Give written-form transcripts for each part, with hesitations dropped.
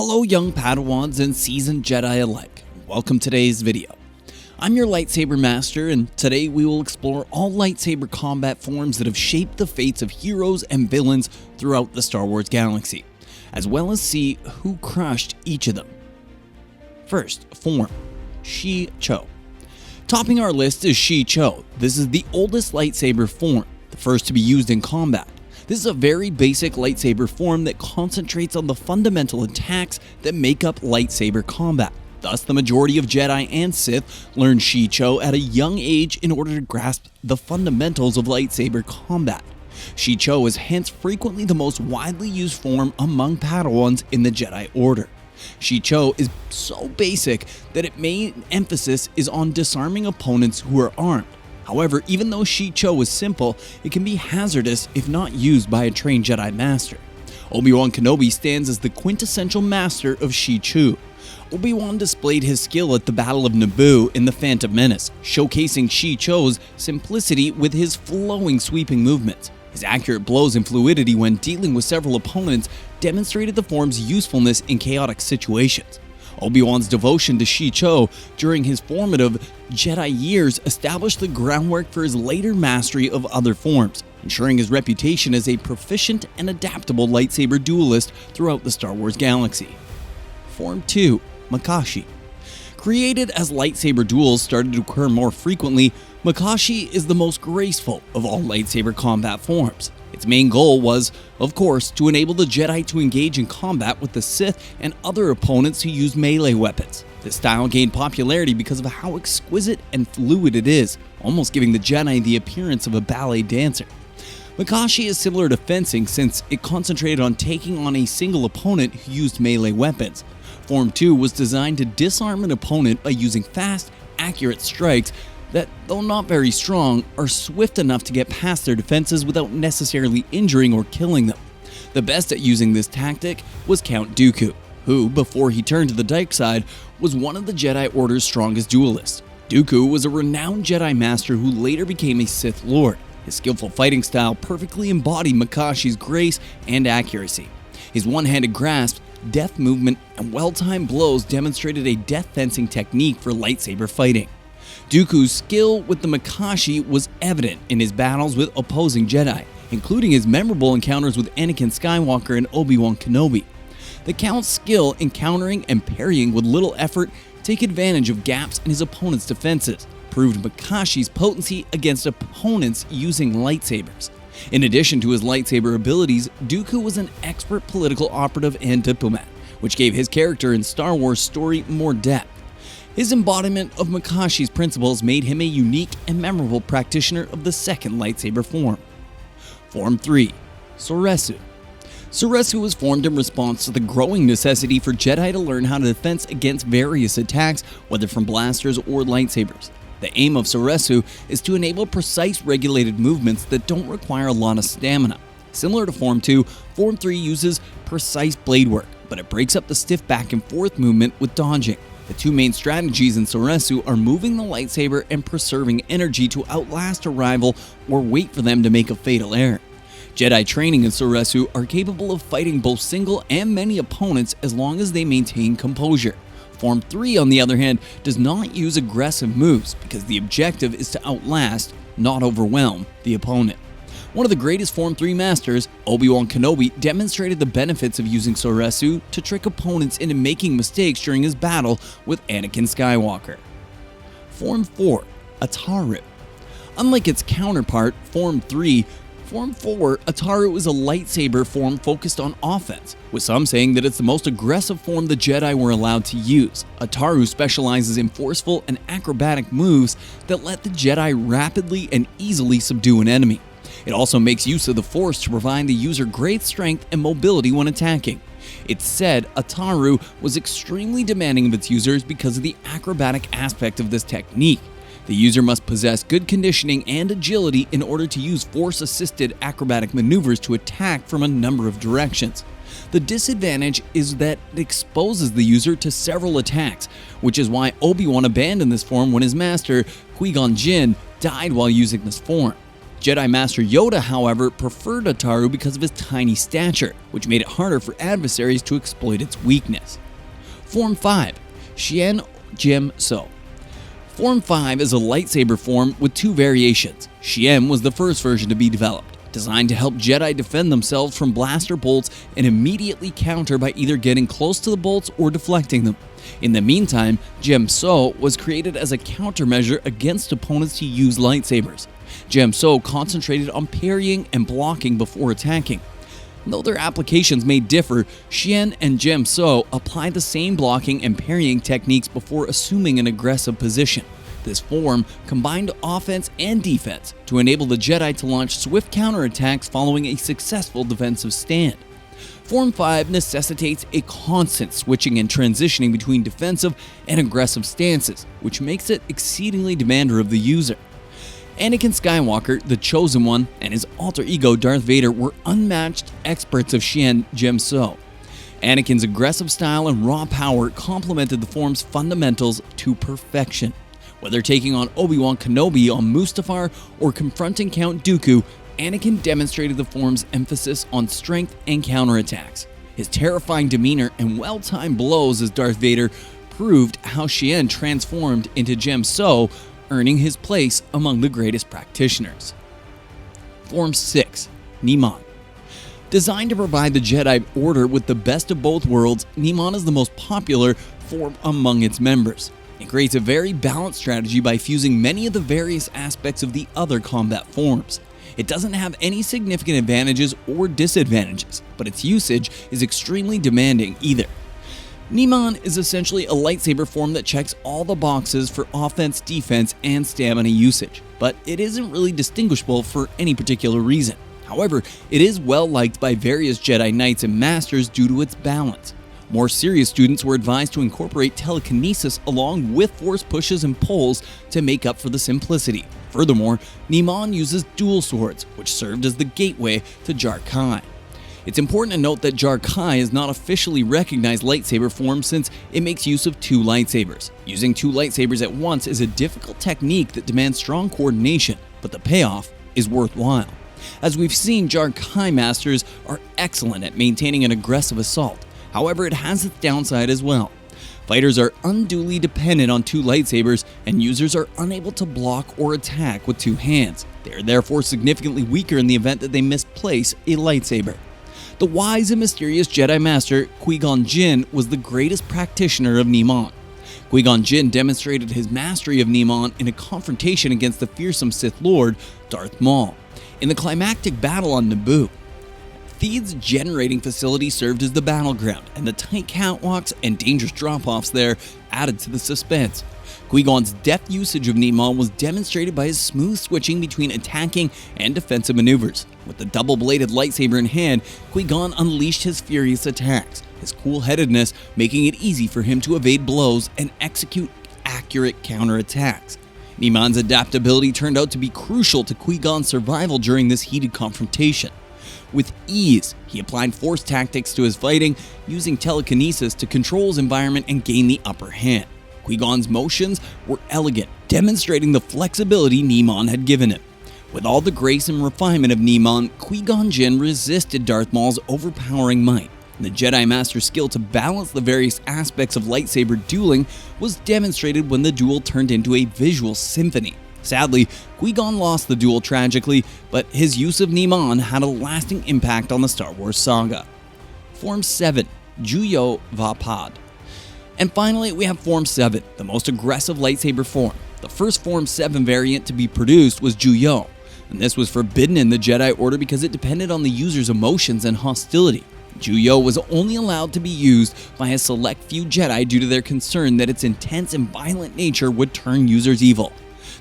Hello young Padawans and seasoned Jedi alike, welcome to today's video. I'm your lightsaber master, and today we will explore all lightsaber combat forms that have shaped the fates of heroes and villains throughout the Star Wars galaxy, as well as see who crushed each of them. First form, shii-cho. Topping our list is shii-cho. This is the oldest lightsaber form, the first to be used in combat. This is a very basic lightsaber form that concentrates on the fundamental attacks that make up lightsaber combat. Thus, the majority of Jedi and Sith learn shii-cho at a young age in order to grasp the fundamentals of lightsaber combat. Shii-cho is hence frequently the most widely used form among Padawans in the Jedi Order. Shii-cho is so basic that its main emphasis is on disarming opponents who are armed. However, even though shii-cho is simple, it can be hazardous if not used by a trained Jedi Master. Obi-Wan Kenobi stands as the quintessential master of shii-cho. Obi-Wan displayed his skill at the Battle of Naboo in The Phantom Menace, showcasing shii-cho's simplicity with his flowing sweeping movements. His accurate blows and fluidity when dealing with several opponents demonstrated the form's usefulness in chaotic situations. Obi-Wan's devotion to shii-cho during his formative Jedi years established the groundwork for his later mastery of other forms, ensuring his reputation as a proficient and adaptable lightsaber duelist throughout the Star Wars galaxy. Form 2, Makashi. Created as lightsaber duels started to occur more frequently, Makashi is the most graceful of all lightsaber combat forms. Its main goal was, of course, to enable the Jedi to engage in combat with the Sith and other opponents who use melee weapons. This style gained popularity because of how exquisite and fluid it is, almost giving the Jedi the appearance of a ballet dancer. Makashi is similar to fencing since it concentrated on taking on a single opponent who used melee weapons. Form 2 was designed to disarm an opponent by using fast, accurate strikes that, though not very strong, are swift enough to get past their defenses without necessarily injuring or killing them. The best at using this tactic was Count Dooku, who, before he turned to the dark side, was one of the Jedi Order's strongest duelists. Dooku was a renowned Jedi Master who later became a Sith Lord. His skillful fighting style perfectly embodied Makashi's grace and accuracy. His one-handed grasp, deft movement, and well-timed blows demonstrated a death fencing technique for lightsaber fighting. Dooku's skill with the Makashi was evident in his battles with opposing Jedi, including his memorable encounters with Anakin Skywalker and Obi-Wan Kenobi. The Count's skill in countering and parrying with little effort take advantage of gaps in his opponent's defenses proved Makashi's potency against opponents using lightsabers. In addition to his lightsaber abilities, Dooku was an expert political operative and diplomat, which gave his character in Star Wars story more depth. His embodiment of Makashi's principles made him a unique and memorable practitioner of the second lightsaber form. Form 3, Soresu. Soresu was formed in response to the growing necessity for Jedi to learn how to defend against various attacks, whether from blasters or lightsabers. The aim of Soresu is to enable precise regulated movements that don't require a lot of stamina. Similar to Form 2, Form 3 uses precise blade work, but it breaks up the stiff back and forth movement with dodging. The two main strategies in Soresu are moving the lightsaber and preserving energy to outlast a rival or wait for them to make a fatal error. Jedi training in Soresu are capable of fighting both single and many opponents as long as they maintain composure. Form 3, on the other hand, does not use aggressive moves because the objective is to outlast, not overwhelm, the opponent. One of the greatest Form 3 masters, Obi-Wan Kenobi, demonstrated the benefits of using Soresu to trick opponents into making mistakes during his battle with Anakin Skywalker. Form 4, Ataru. Unlike its counterpart, Form 3, Form 4, Ataru is a lightsaber form focused on offense, with some saying that it's the most aggressive form the Jedi were allowed to use. Ataru specializes in forceful and acrobatic moves that let the Jedi rapidly and easily subdue an enemy. It also makes use of the Force to provide the user great strength and mobility when attacking. It's said Ataru was extremely demanding of its users because of the acrobatic aspect of this technique. The user must possess good conditioning and agility in order to use Force-assisted acrobatic maneuvers to attack from a number of directions. The disadvantage is that it exposes the user to several attacks, which is why Obi-Wan abandoned this form when his master, Qui-Gon Jinn, died while using this form. Jedi Master Yoda, however, preferred Ataru because of his tiny stature, which made it harder for adversaries to exploit its weakness. Form 5. Xian Jim So. Form 5 is a lightsaber form with two variations. Xian was the first version to be developed, designed to help Jedi defend themselves from blaster bolts and immediately counter by either getting close to the bolts or deflecting them. In the meantime, Jim So was created as a countermeasure against opponents who use lightsabers. Jim So concentrated on parrying and blocking before attacking. Though their applications may differ, Xian and Jim So apply the same blocking and parrying techniques before assuming an aggressive position. This form combined offense and defense to enable the Jedi to launch swift counterattacks following a successful defensive stand. Form 5 necessitates a constant switching and transitioning between defensive and aggressive stances, which makes it exceedingly demanding of the user. Anakin Skywalker, the Chosen One, and his alter ego Darth Vader were unmatched experts of Xian Jim So. Anakin's aggressive style and raw power complemented the form's fundamentals to perfection. Whether taking on Obi-Wan Kenobi on Mustafar or confronting Count Dooku, Anakin demonstrated the form's emphasis on strength and counterattacks. His terrifying demeanor and well-timed blows as Darth Vader proved how Xian transformed into Jim So, earning his place among the greatest practitioners. Form 6. Niman. Designed to provide the Jedi Order with the best of both worlds, Niman is the most popular form among its members. It creates a very balanced strategy by fusing many of the various aspects of the other combat forms. It doesn't have any significant advantages or disadvantages, but its usage is extremely demanding either. Niman is essentially a lightsaber form that checks all the boxes for offense, defense, and stamina usage, but it isn't really distinguishable for any particular reason. However, it is well liked by various Jedi Knights and Masters due to its balance. More serious students were advised to incorporate telekinesis along with force pushes and pulls to make up for the simplicity. Furthermore, Niman uses dual swords, which served as the gateway to Jar Kai. It's important to note that Jar Kai is not officially recognized lightsaber form since it makes use of two lightsabers. Using two lightsabers at once is a difficult technique that demands strong coordination, but the payoff is worthwhile. As we've seen, Jar Kai masters are excellent at maintaining an aggressive assault. However, it has its downside as well. Fighters are unduly dependent on two lightsabers, and users are unable to block or attack with two hands. They are therefore significantly weaker in the event that they misplace a lightsaber. The wise and mysterious Jedi Master Qui-Gon Jinn was the greatest practitioner of Niman. Qui-Gon Jinn demonstrated his mastery of Niman in a confrontation against the fearsome Sith Lord, Darth Maul, in the climactic battle on Naboo. Theed's generating facility served as the battleground, and the tight catwalks and dangerous drop-offs there added to the suspense. Qui-Gon's deft usage of Niman was demonstrated by his smooth switching between attacking and defensive maneuvers. With the double-bladed lightsaber in hand, Qui-Gon unleashed his furious attacks, his cool-headedness making it easy for him to evade blows and execute accurate counterattacks. Niman's adaptability turned out to be crucial to Qui-Gon's survival during this heated confrontation. With ease, he applied force tactics to his fighting, using telekinesis to control his environment and gain the upper hand. Qui-Gon's motions were elegant, demonstrating the flexibility Niman had given him. With all the grace and refinement of Niman, Qui-Gon Jinn resisted Darth Maul's overpowering might. The Jedi Master's skill to balance the various aspects of lightsaber dueling was demonstrated when the duel turned into a visual symphony. Sadly, Qui-Gon lost the duel tragically, but his use of Niman had a lasting impact on the Star Wars saga. Form 7. Juyo Vapad. And finally, we have Form 7, the most aggressive lightsaber form. The first Form 7 variant to be produced was Juyo, and this was forbidden in the Jedi Order because it depended on the user's emotions and hostility. Juyo was only allowed to be used by a select few Jedi due to their concern that its intense and violent nature would turn users evil.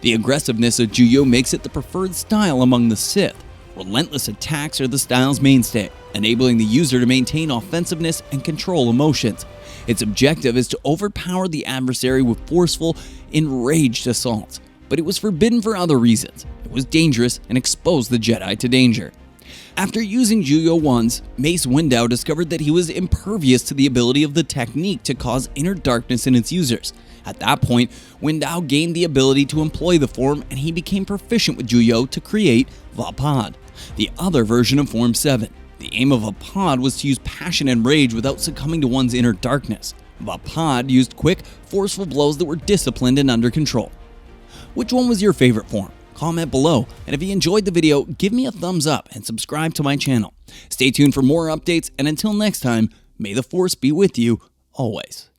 The aggressiveness of Juyo makes it the preferred style among the Sith. Relentless attacks are the style's mainstay, enabling the user to maintain offensiveness and control emotions. Its objective is to overpower the adversary with forceful, enraged assaults, but it was forbidden for other reasons. It was dangerous and exposed the Jedi to danger. After using Juyo once, Mace Windu discovered that he was impervious to the ability of the technique to cause inner darkness in its users. At that point, Windu gained the ability to employ the form, and he became proficient with Juyo to create Vapad, the other version of Form 7. The aim of Vapad was to use passion and rage without succumbing to one's inner darkness. Vapad used quick, forceful blows that were disciplined and under control. Which one was your favorite form? Comment below, and if you enjoyed the video, give me a thumbs up and subscribe to my channel. Stay tuned for more updates, and until next time, may the Force be with you always.